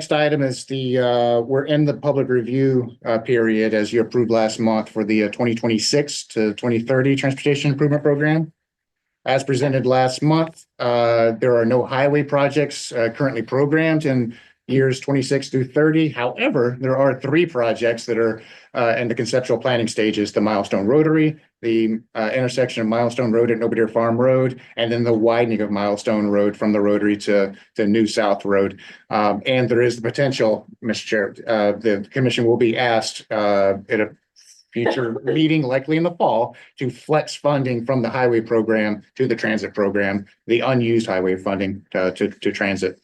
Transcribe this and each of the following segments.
Next item is we're in the public review period as you approved last month for the 2026 to 2030 Transportation Improvement Program. As presented last month, there are no highway projects currently programmed in years 26 through 30. However, there are three projects that are in the conceptual planning stages: the Milestone Rotary, the intersection of Milestone Road and Noble Farm Road, and then the widening of Milestone Road from the Rotary to New South Road. And there is the potential, Mr. Chair, the commission will be asked at a future meeting, likely in the fall, to flex funding from the highway program to the transit program, the unused highway funding to transit.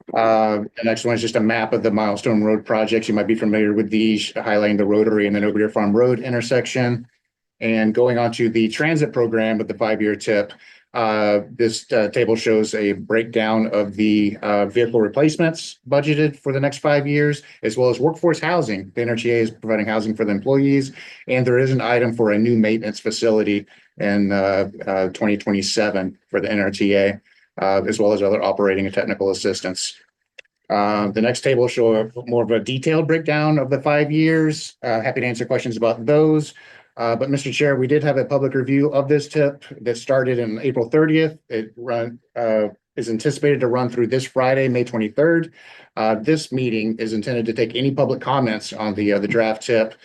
The next one is just a map of the Milestone Road projects. You might be familiar with these, highlighting the Rotary and the Noble Farm Road intersection. And going on to the transit program with the 5-year tip, this table shows a breakdown of the vehicle replacements budgeted for the next 5 years, as well as workforce housing. The NRTA is providing housing for the employees, and there is an item for a new maintenance facility in 2027 for the NRTA, as well as other operating and technical assistance. The next table shows more of a detailed breakdown of the 5 years. Happy to answer questions about those. But Mr. Chair, we did have a public review of this tip that started on April 30th. It is anticipated to run through this Friday, May 23rd. This meeting is intended to take any public comments on the draft tip.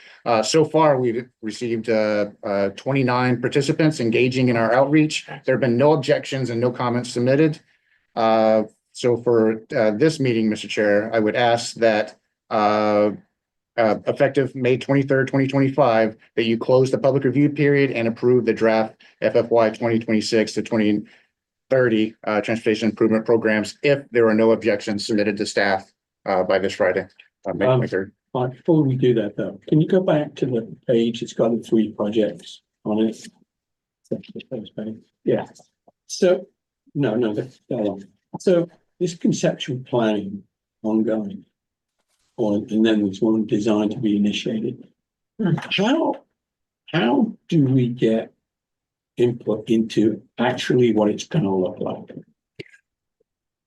So far, we've received 29 participants engaging in our outreach. There have been no objections and no comments submitted. So for this meeting, Mr. Chair, I would ask that effective May 23rd, 2025, that you close the public review period and approve the draft FFY 2026 to 2030 transportation improvement programs if there are no objections submitted to staff by this Friday, May 23rd. Before we do that, though, can you go back to the page? It's got the 3 projects on it. Yeah. So, no. So this conceptual planning ongoing. And then there's one designed to be initiated. How do we get input into actually what it's going to look like?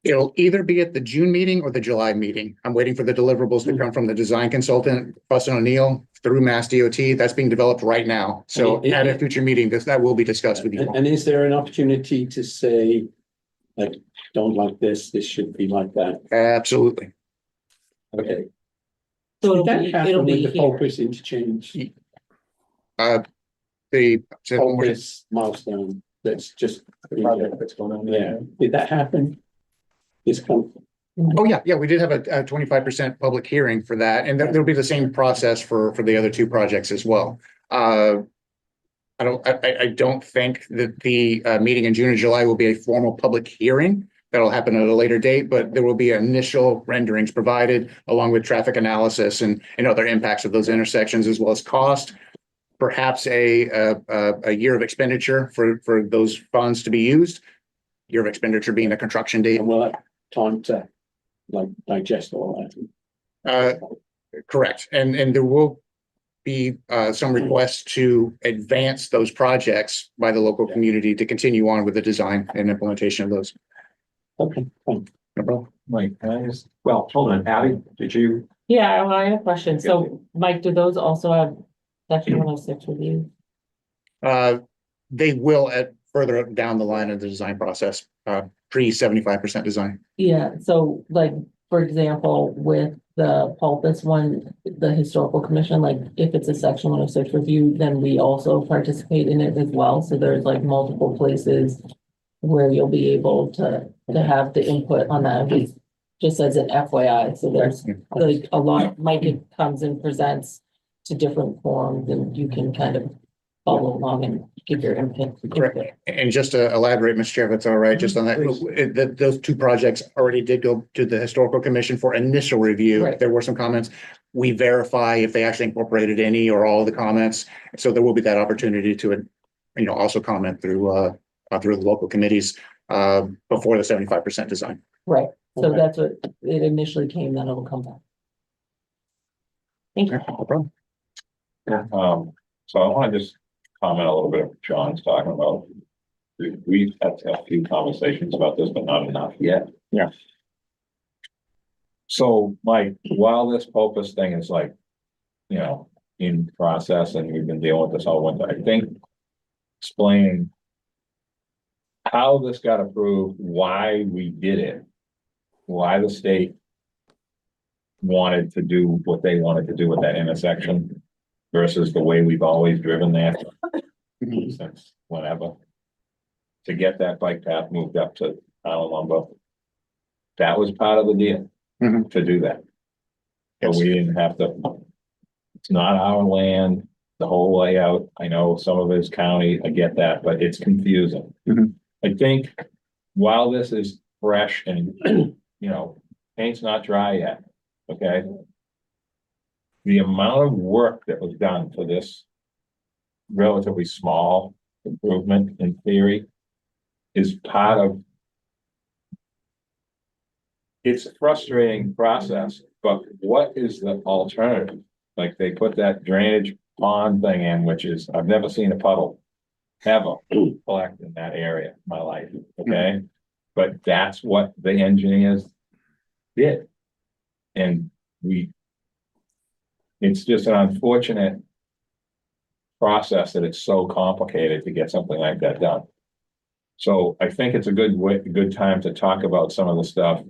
It'll either be at the June meeting or the July meeting. I'm waiting for the deliverables to come from the design consultant, Fussin O'Neill, through Mass DOT. That's being developed right now. So at a future meeting, that will be discussed with you. And is there an opportunity to say, like, don't like this should be like that? Absolutely. Okay. So Did that happen with the here. focus interchange? The Focus milestone, that's just the project that's going on there. Did that happen? Oh, yeah, we did have a 25% public hearing for that, and there'll be the same process for the other 2 projects as well. I don't think that the meeting in June or July will be a formal public hearing. That'll happen at a later date, but there will be initial renderings provided along with traffic analysis and other impacts of those intersections, as well as cost. Perhaps a year of expenditure for those funds to be used. Year of expenditure being the construction date. And we'll have time to digest all that. Correct. And there will be some requests to advance those projects by the local community to continue on with the design and implementation of those. Okay, fine. No problem. Mike, can I just, well, hold on, Abby, did you? Yeah, well, I have a question. So, Mike, do those also have section 106 reviews? They will at further down the line of the design process, pre 75% design. Yeah, so like, for example, with the Pulpus one, the historical commission, like if it's a section 106 review, then we also participate in it as well. So there's like multiple places where you'll be able to have the input on that, just as an FYI. So there's like a lot, Mike comes and presents to different forums and you can kind of follow along and give your input. Correct. And just to elaborate, Mr. Chair, if that's all right, just on that, those 2 projects already did go to the historical commission for initial review. Right. There were some comments. We verify if they actually incorporated any or all of the comments. So there will be that opportunity to, also comment through the local committees before the 75% design. Right. So Okay. that's what it initially came, then it'll come back. Thank you. No problem. Yeah. So I want to just comment a little bit of what John's talking about. We've had a few conversations about this, but not enough yet. Yeah. So, Mike, while this POPIS thing is like, in process and we've been dealing with this all winter, I think explaining how this got approved, why we did it, why the state wanted to do what they wanted to do with that intersection versus the way we've always driven there since whenever. To get that bike path moved up to Lumber. That was part of the deal to do that. But we didn't have to, it's not our land, the whole layout. I know some of it is county, I get that, but it's confusing. I think while this is fresh and, paint's not dry yet, okay? The amount of work that was done for this relatively small improvement in theory is part of, it's a frustrating process, but what is the alternative? Like they put that drainage pond thing in, which is, I've never seen a puddle ever collect in that area in my life, okay? But that's what the engineers did. And it's just an unfortunate process that it's so complicated to get something like that done. So I think it's a good time to talk about some of the stuff,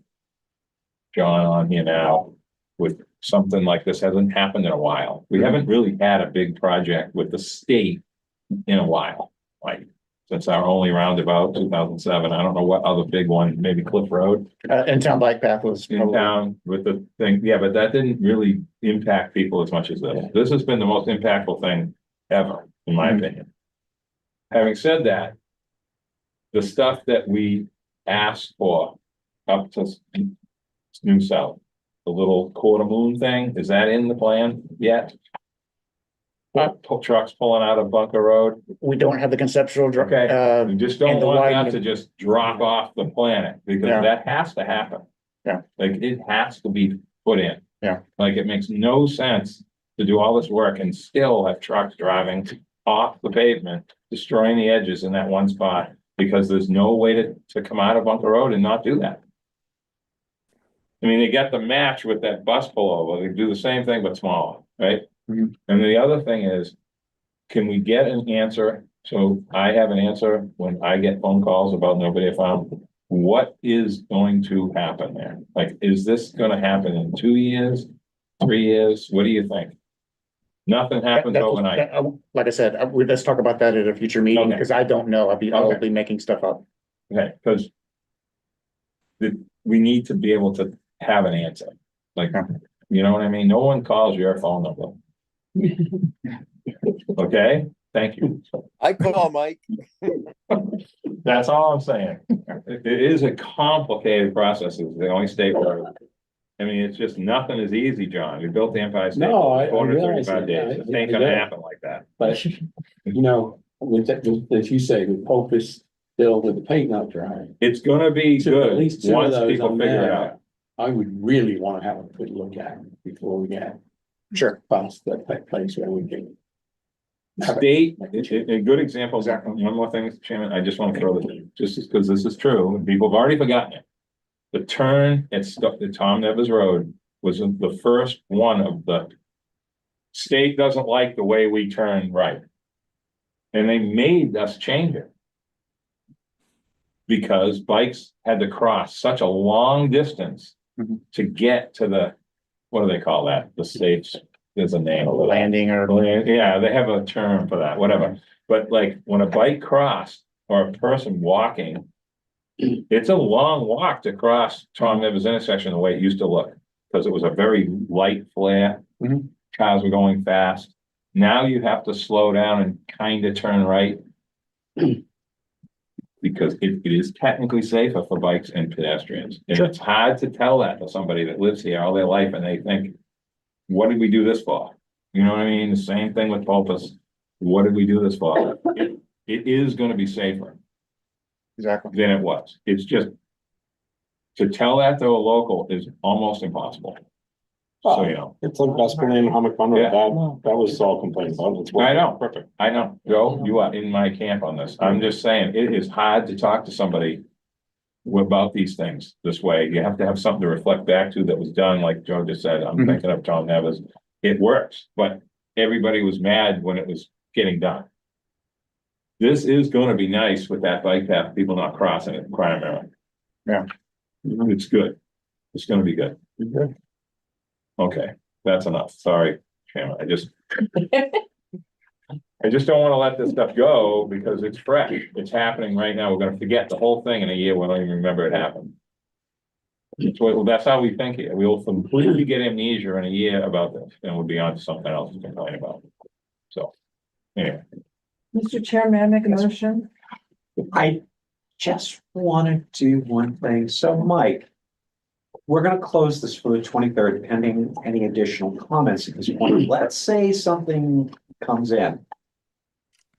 John, on here now, with something like this hasn't happened in a while. We haven't really had a big project with the state in a while, like since our only roundabout 2007. I don't know what other big one, maybe Cliff Road. In-town bike path was In probably, town with the thing, yeah, but that didn't really impact people as much as this. This has been the most impactful thing ever, in my opinion. Having said that, the stuff that we asked for up to New South, the little quarter moon thing, is that in the plan yet? Trucks pulling out of Bunker Road? we don't have the conceptual. Okay, we just don't and the want that widening. to just drop off the planet, because Yeah. that has to happen. Yeah. Like, it has to be put in. Yeah. Like, it makes no sense to do all this work and still have trucks driving off the pavement, destroying the edges in that one spot, because there's no way to come out of Bunker Road and not do that. I mean, they got the match with that bus pullover, they do the same thing but smaller, right? Mhm. And the other thing is, can we get an answer? So I have an answer when I get phone calls about nobody found. What is going to happen there? Like, is this gonna happen in 2 years, 3 years? What do you think? Nothing happens overnight. Like I said, let's talk about that at a future meeting, Okay. because I don't know. I'll Okay. be making stuff up. Okay, because we need to be able to have an answer. Like, you know what I mean? No one calls your phone number. Okay, thank you. I call Mike. That's all I'm saying. It is a complicated process. It's the only state where, I mean, it's just nothing is easy, John. We built the Empire State No, I in 435 realize that. days. It ain't I gonna get it. happen like that. But, with that, as you say, with Popus still with the paint not dry. It's gonna be So at good least two of once those people on figure it there, out. I would really want to have a good look at it before we get Sure. past that place where we can. State, a good example, Exactly. one more thing, Mr. Chairman, I just want to throw this in, just because this is true, and people have already forgotten it. The turn at Tom Nevers Road was the first one of the state doesn't like the way we turn right. And they made us change it. Because bikes had to cross such a long distance Mhm. to get to the, what do they call that? The states, there's a name. for that. Landing or. Yeah, they have a term for that, whatever. But like when a bike crossed or a person walking, it's a long walk to cross Tom Nevers intersection the way it used to look. Because it was a very light flare. Mhm. Cars were going fast. Now you have to slow down and kind of turn right. Because it is technically safer for bikes and pedestrians. And Sure. it's hard to tell that to somebody that lives here all their life and they think, what did we do this for? You know what I mean? The same thing with Popus. What did we do this for? It is gonna be safer Exactly. than it was. It's just, to tell that to a local is almost impossible. So, you know, It's like best friend in Hammock Run, Yeah. that was all complained about. It's I know. perfect. I know, Joe, you are in my camp on this. I'm just saying, it is hard to talk to somebody about these things this way. You have to have something to reflect back to that was done, like Joe just said. I'm Mhm. thinking of John Nevers. It works, but everybody was mad when it was getting done. This is gonna be nice with that bike path, people not crossing it, crying out. Yeah. It's good. It's gonna be good. Okay, that's enough. Sorry, Chairman. I just don't wanna let this stuff go because it's fresh. It's happening right now. We're gonna forget the whole thing in a year. We don't even remember it happened. That's how we think it. We will completely get amnesia in a year about this and we'll be on to something else to complain about. So, anyway. Mr. Chair, may I make a motion? I just want to do one thing. So Mike, we're gonna close this for the 23rd pending any additional comments at this point. Let's say something comes in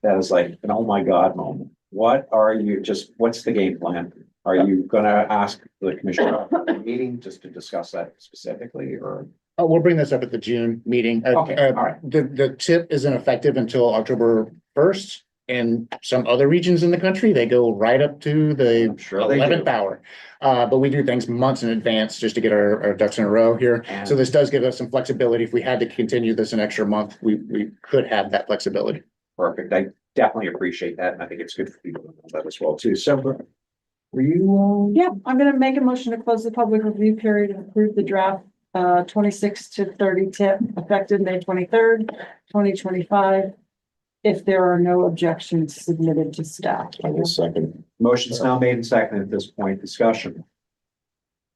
that is like an oh my God moment. What's the game plan? Are you gonna ask the commissioner at the meeting just to discuss that specifically or? We'll bring this up at the June meeting. Okay, all right. The tip isn't effective until October 1st. In some other regions in the country, they go right up to the I'm sure they do. 11th hour. But we do things months in advance just to get our ducks in a row here. So this does give us some flexibility. If we had to continue this an extra month, we could have that flexibility. Perfect. I definitely appreciate that. And I think it's good for people to know that as well too. So were you? Yeah, I'm gonna make a motion to close the public review period and approve the draft 26 to 30 tip effective May 23rd, 2025. If there are no objections submitted to staff. I will second. Motion's now made and seconded at this point. Discussion.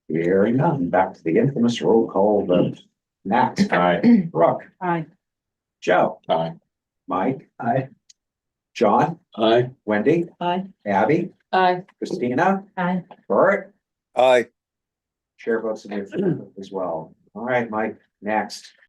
Hearing none. Back to the infamous roll call vote. Matt. Aye. Brooke. Aye. Joe. Aye. Mike. Aye. John. Aye. Wendy. Aye. Abby. Aye. Christina. Aye. Bert. Aye. Chair votes in the affirmative as well. All right, Mike, next.